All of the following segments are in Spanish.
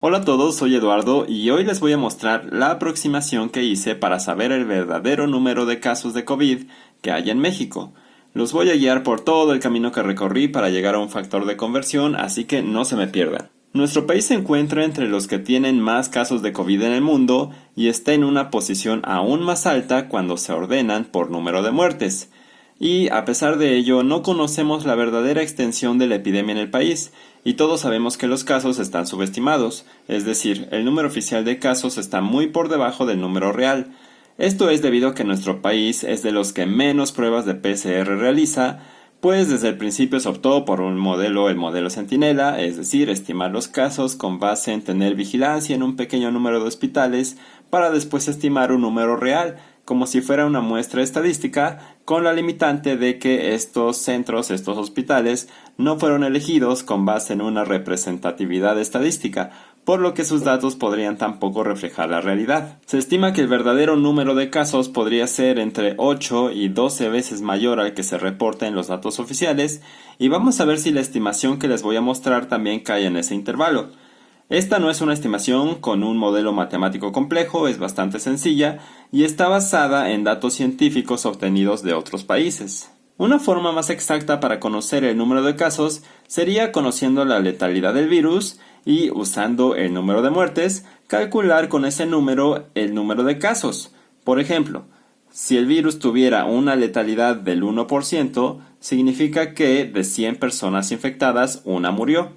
Hola a todos, soy Eduardo y hoy les voy a mostrar la aproximación que hice para saber el verdadero número de casos de COVID que hay en México. Los voy a guiar por todo el camino que recorrí para llegar a un factor de conversión, así que no se me pierdan. Nuestro país se encuentra entre los que tienen más casos de COVID en el mundo y está en una posición aún más alta cuando se ordenan por número de muertes. Y a pesar de ello, no conocemos la verdadera extensión de la epidemia en el país, y todos sabemos que los casos están subestimados, es decir, el número oficial de casos está muy por debajo del número real. Esto es debido a que nuestro país es de los que menos pruebas de PCR realiza, pues desde el principio se optó por el modelo Centinela, es decir, estimar los casos con base en tener vigilancia en un pequeño número de hospitales para después estimar un número real, como si fuera una muestra estadística, con la limitante de que estos hospitales, no fueron elegidos con base en una representatividad estadística, por lo que sus datos podrían tampoco reflejar la realidad. Se estima que el verdadero número de casos podría ser entre 8 y 12 veces mayor al que se reporta en los datos oficiales, y vamos a ver si la estimación que les voy a mostrar también cae en ese intervalo. Esta no es una estimación con un modelo matemático complejo, es bastante sencilla y está basada en datos científicos obtenidos de otros países. Una forma más exacta para conocer el número de casos sería conociendo la letalidad del virus y, usando el número de muertes, calcular con ese número el número de casos. Por ejemplo, si el virus tuviera una letalidad del 1%, significa que de 100 personas infectadas, una murió.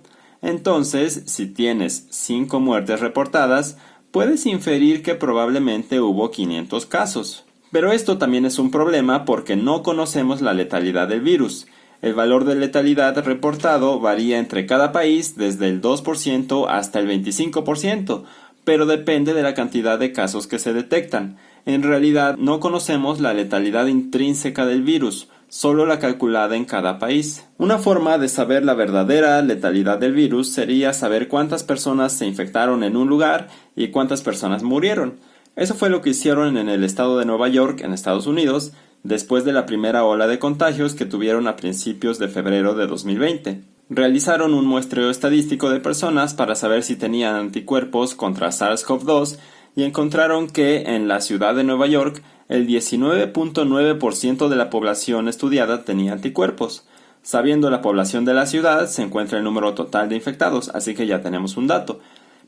Entonces, si tienes 5 muertes reportadas, puedes inferir que probablemente hubo 500 casos. Pero esto también es un problema porque no conocemos la letalidad del virus. El valor de letalidad reportado varía entre cada país desde el 2% hasta el 25%, pero depende de la cantidad de casos que se detectan. En realidad no conocemos la letalidad intrínseca del virus, solo la calculada en cada país. Una forma de saber la verdadera letalidad del virus sería saber cuántas personas se infectaron en un lugar y cuántas personas murieron. Eso fue lo que hicieron en el estado de Nueva York, en Estados Unidos, después de la primera ola de contagios que tuvieron a principios de febrero de 2020. Realizaron un muestreo estadístico de personas para saber si tenían anticuerpos contra SARS-CoV-2 y encontraron que en la ciudad de Nueva York el 19.9% de la población estudiada tenía anticuerpos. Sabiendo la población de la ciudad, se encuentra el número total de infectados, así que ya tenemos un dato.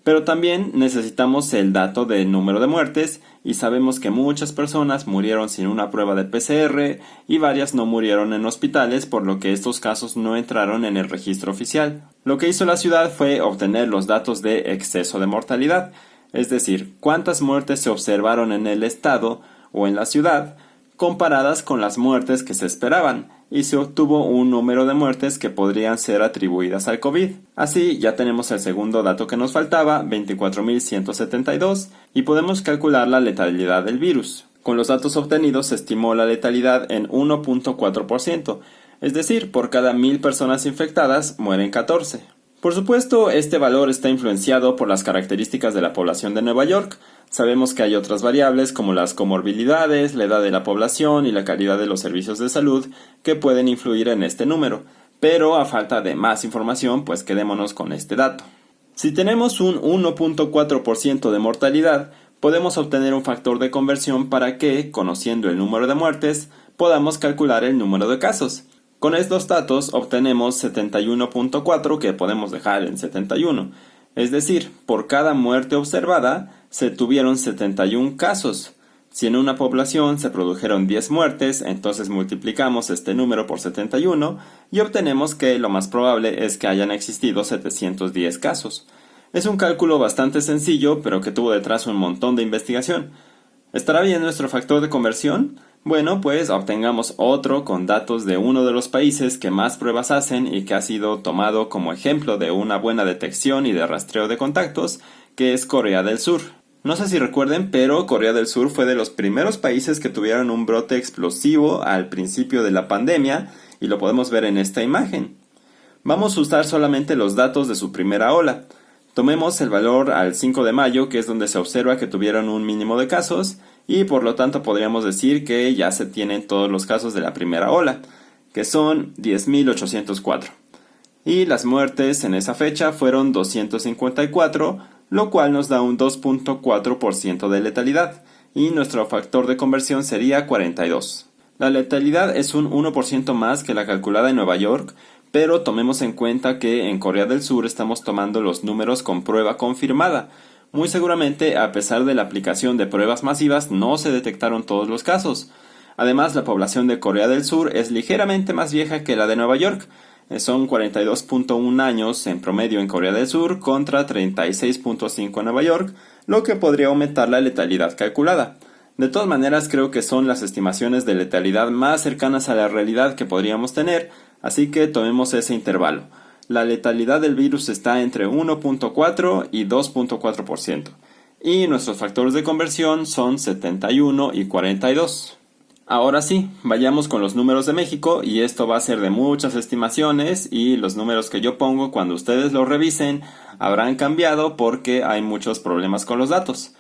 Pero también necesitamos el dato del número de muertes y sabemos que muchas personas murieron sin una prueba de PCR y varias no murieron en hospitales, por lo que estos casos no entraron en el registro oficial. Lo que hizo la ciudad fue obtener los datos de exceso de mortalidad, es decir, cuántas muertes se observaron en el estado o en la ciudad, comparadas con las muertes que se esperaban, y se obtuvo un número de muertes que podrían ser atribuidas al COVID. Así ya tenemos el segundo dato que nos faltaba, 24.172, y podemos calcular la letalidad del virus. Con los datos obtenidos se estimó la letalidad en 1.4%, es decir, por cada 1.000 personas infectadas mueren 14. Por supuesto, este valor está influenciado por las características de la población de Nueva York. Sabemos que hay otras variables como las comorbilidades, la edad de la población y la calidad de los servicios de salud que pueden influir en este número, pero a falta de más información, pues quedémonos con este dato. Si tenemos un 1.4% de mortalidad, podemos obtener un factor de conversión para que, conociendo el número de muertes, podamos calcular el número de casos. Con estos datos obtenemos 71.4, que podemos dejar en 71. Es decir, por cada muerte observada se tuvieron 71 casos. Si en una población se produjeron 10 muertes, entonces multiplicamos este número por 71 y obtenemos que lo más probable es que hayan existido 710 casos. Es un cálculo bastante sencillo, pero que tuvo detrás un montón de investigación. ¿Estará bien nuestro factor de conversión? Bueno, pues obtengamos otro con datos de uno de los países que más pruebas hacen y que ha sido tomado como ejemplo de una buena detección y de rastreo de contactos, que es Corea del Sur. No sé si recuerden, pero Corea del Sur fue de los primeros países que tuvieron un brote explosivo al principio de la pandemia, y lo podemos ver en esta imagen. Vamos a usar solamente los datos de su primera ola. Tomemos el valor al 5 de mayo, que es donde se observa que tuvieron un mínimo de casos, y por lo tanto podríamos decir que ya se tienen todos los casos de la primera ola, que son 10.804. Y las muertes en esa fecha fueron 254, lo cual nos da un 2.4% de letalidad, y nuestro factor de conversión sería 42. La letalidad es un 1% más que la calculada en Nueva York, pero tomemos en cuenta que en Corea del Sur estamos tomando los números con prueba confirmada. Muy seguramente, a pesar de la aplicación de pruebas masivas, no se detectaron todos los casos. Además, la población de Corea del Sur es ligeramente más vieja que la de Nueva York. Son 42.1 años en promedio en Corea del Sur contra 36.5 en Nueva York, lo que podría aumentar la letalidad calculada. De todas maneras, creo que son las estimaciones de letalidad más cercanas a la realidad que podríamos tener, así que tomemos ese intervalo. La letalidad del virus está entre 1.4 y 2.4%, y nuestros factores de conversión son 71 y 42. Ahora sí, vayamos con los números de México, y esto va a ser de muchas estimaciones, y los números que yo pongo cuando ustedes los revisen habrán cambiado porque hay muchos problemas con los datos.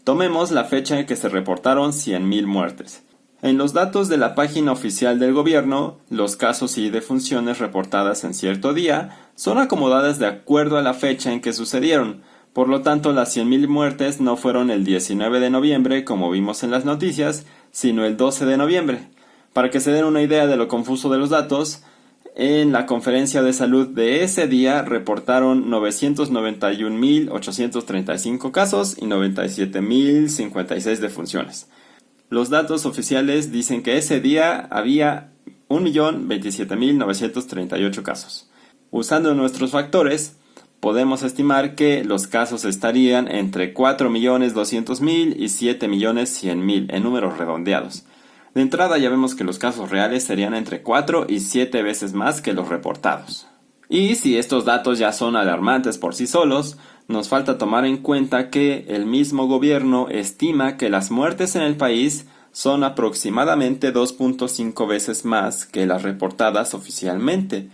Tomemos la fecha en que se reportaron 100,000 muertes. En los datos de la página oficial del gobierno, los casos y defunciones reportadas en cierto día son acomodadas de acuerdo a la fecha en que sucedieron. Por lo tanto, las 100,000 muertes no fueron el 19 de noviembre, como vimos en las noticias, sino el 12 de noviembre. Para que se den una idea de lo confuso de los datos, en la conferencia de salud de ese día reportaron 991,835 casos y 97,056 defunciones. Los datos oficiales dicen que ese día había 1,027,938 casos. Usando nuestros factores, podemos estimar que los casos estarían entre 4,200,000 y 7,100,000 en números redondeados. De entrada ya vemos que los casos reales serían entre 4 y 7 veces más que los reportados. Y si estos datos ya son alarmantes por sí solos, nos falta tomar en cuenta que el mismo gobierno estima que las muertes en el país son aproximadamente 2.5 veces más que las reportadas oficialmente.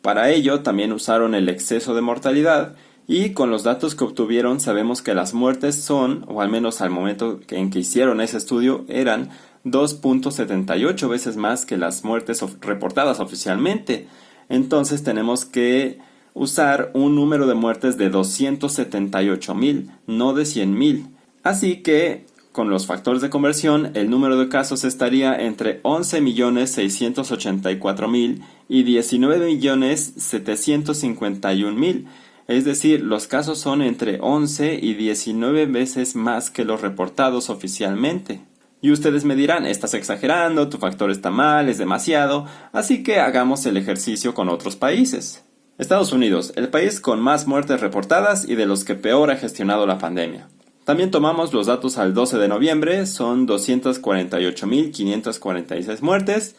Para ello también usaron el exceso de mortalidad, y con los datos que obtuvieron sabemos que las muertes son, o al menos al momento en que hicieron ese estudio, eran 2.78 veces más que las muertes reportadas oficialmente. Entonces tenemos que usar un número de muertes de 278,000, no de 100,000. Así que, con los factores de conversión, el número de casos estaría entre 11,684,000 y 19,751,000. Es decir, los casos son entre 11 y 19 veces más que los reportados oficialmente. Y ustedes me dirán, estás exagerando, tu factor está mal, es demasiado, así que hagamos el ejercicio con otros países. Estados Unidos, el país con más muertes reportadas y de los que peor ha gestionado la pandemia. También tomamos los datos al 12 de noviembre, son 248,546 muertes.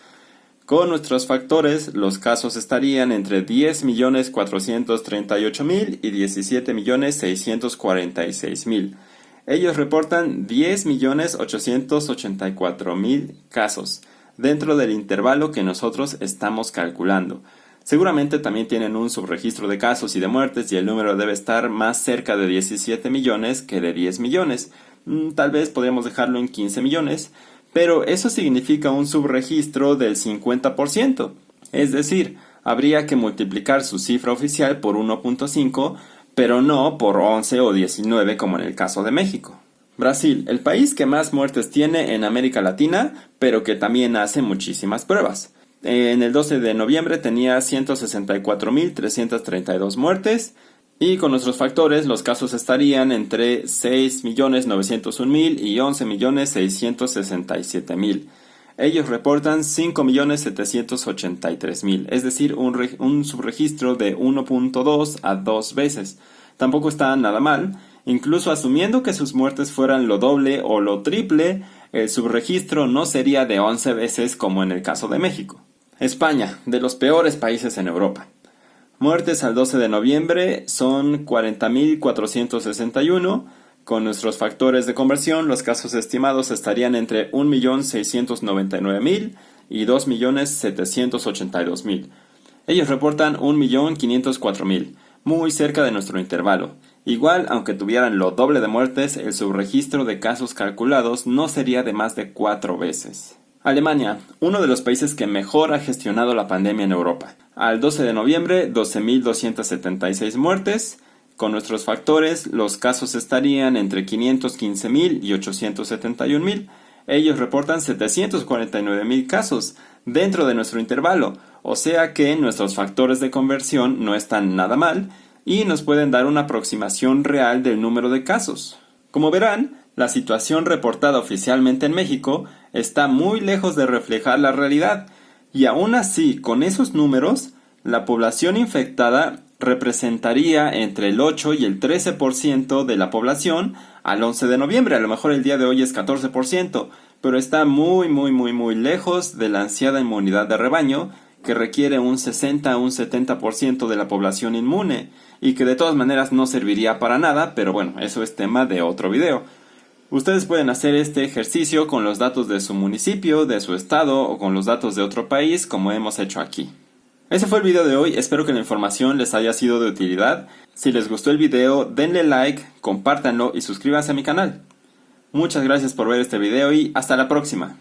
Con nuestros factores, los casos estarían entre 10,438,000 y 17,646,000. Ellos reportan 10,884,000 casos, dentro del intervalo que nosotros estamos calculando. Seguramente también tienen un subregistro de casos y de muertes, y el número debe estar más cerca de 17 millones que de 10 millones. Tal vez podríamos dejarlo en 15 millones, pero eso significa un subregistro del 50%. Es decir, habría que multiplicar su cifra oficial por 1.5, pero no por 11 o 19 como en el caso de México. Brasil, el país que más muertes tiene en América Latina, pero que también hace muchísimas pruebas. En el 12 de noviembre tenía 164,332 muertes, y con nuestros factores los casos estarían entre 6,901,000 y 11,667,000. Ellos reportan 5,783,000, es decir, un subregistro de 1.2 a 2 veces. Tampoco está nada mal. Incluso asumiendo que sus muertes fueran lo doble o lo triple, el subregistro no sería de 11 veces como en el caso de México. España, de los peores países en Europa. Muertes al 12 de noviembre son 40,461. Con nuestros factores de conversión, los casos estimados estarían entre 1,699,000 y 2,782,000. Ellos reportan 1,504,000, muy cerca de nuestro intervalo. Igual, aunque tuvieran lo doble de muertes, el subregistro de casos calculados no sería de más de 4 veces. Alemania, uno de los países que mejor ha gestionado la pandemia en Europa. Al 12 de noviembre, 12,276 muertes. Con nuestros factores, los casos estarían entre 515,000 y 871,000. Ellos reportan 749,000 casos dentro de nuestro intervalo, o sea que nuestros factores de conversión no están nada mal y nos pueden dar una aproximación real del número de casos. Como verán, la situación reportada oficialmente en México está muy lejos de reflejar la realidad, y aún así, con esos números, la población infectada representaría entre el 8 y el 13% de la población al 11 de noviembre. A lo mejor el día de hoy es 14%, pero está muy lejos de la ansiada inmunidad de rebaño, que requiere un 60 a un 70% de la población inmune, y que de todas maneras no serviría para nada, pero bueno, eso es tema de otro video. Ustedes pueden hacer este ejercicio con los datos de su municipio, de su estado o con los datos de otro país, como hemos hecho aquí. Ese fue el video de hoy, espero que la información les haya sido de utilidad. Si les gustó el video, denle like, compártanlo y suscríbanse a mi canal. Muchas gracias por ver este video y hasta la próxima.